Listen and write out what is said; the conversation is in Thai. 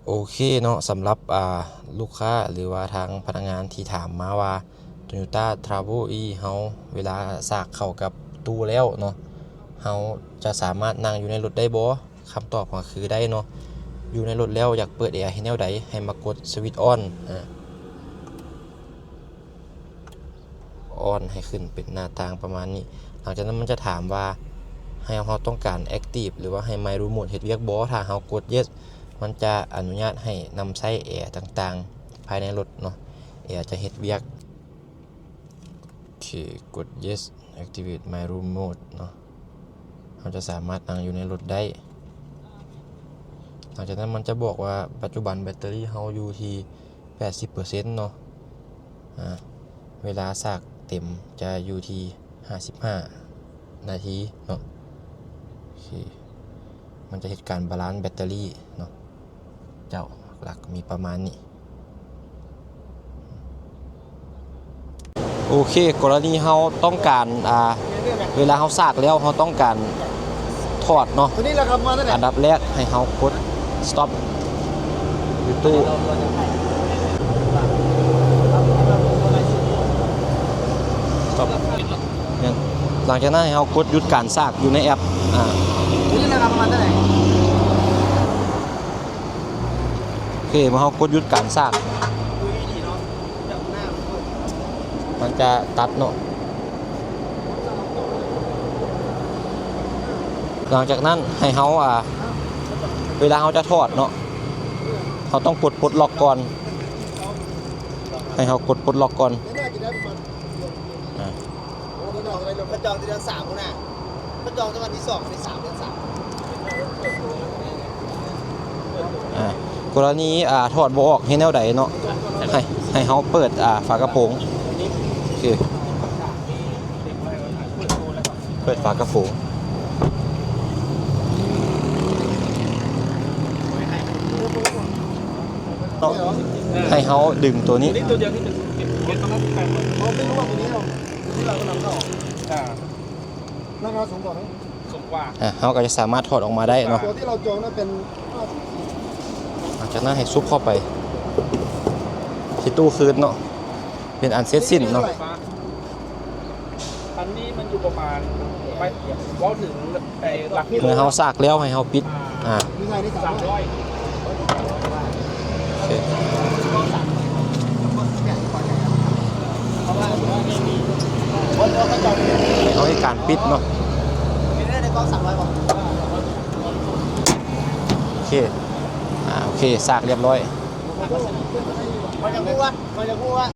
โอเคเนาะสำหรับลูกค้าหรือว่าทางพนักงานที่ถามมาว่า Toyota Travel E เฮาเวลาสากเข้ากับตู้แล้วเนาะเฮาจะสามารถนั่งอยู่ในรถได้บ่คำตอบก็คือได้เนาะอยู่ในรถแล้วอยากเปิดแอร์ให้แนวใดให้มากดสวิตช์ออนให้ขึ้นเป็นหน้าต่างประมาณนี้หลังจากนั้นมันจะถามว่าให้เราต้องการ Active หรือว่าให้ My Remote เฮ็ดเวียกบ่ถ้าเรากด Yes มันจะอนุญาตให้นำใช้แอร์ต่างๆภายในรถเนาะแอร์จะเฮ็ดเวียกโอเคกด Yes Activate My Remote เนาะเราจะสามารถนั่งอยู่ในรถได้หลังจากนั้นมันจะบอกว่าปัจจุบันแบตเตอรี่เราอยู่ที่ 80% เนาะเวลาสากเต็มจะอยู่ที่55นาทีเนาะโอเคมันจะเหตุการณ์บาลานซ์แบตเตอรี่เนาะเจ้าหลักมีประมาณนี้โอเคกรณีเราต้องการเวลาเราสากแล้วเราต้องการถอดเนาะตัวนี้แหละครับมาตั้งแต่อันดับแรกให้เรากด stop อยู่ตู้หลังจากนั้นให้เรากดหยุดการสากอยู่ในแอปนี่นะครับประมาณเท่าไหร่โอเคเมื่อเรากดหยุดการสากมันจะตัดเนาะหลังจากนั้นให้เราเวลาเราจะถอดเนาะเราต้องกดปลดล็อกก่อนให้เรากดปลดล็อกก่อนเขาจองเดือน3คนน่ะเขาจองวันที่2วันที่3เดือน3กรณีถอดบ่ออกให้แนวใดเนาะให้เฮาเปิดฝากระโปรงโอเคเปิดฝากระโปรงเนาะให้เฮาดึงตัวนี้ตัวเดียวที่เก็บตรงนั้นไปหมดเขาไม่รู้ว่าตัวนี้เราก็นำเข้าราคาสูงกว่าไหมสูงกว่าเขาก็จะสามารถถอดออกมาได้เนาะตัวที่เราจองนั้นเป็นหลังจากนั้นให้ซุปเข้าไปที่ตู้คืนเนาะเป็นอันเสร็จสิ้นเนาะอันนี้มันอยู่ประมาณไปว่าถึงไอ้หลักเมื่อเขาซากแล้วให้เขาปิด300โอเคเขาให้การปิดเนาะโอเคโอเคซากเรียบร้อยมันจะพูดว่า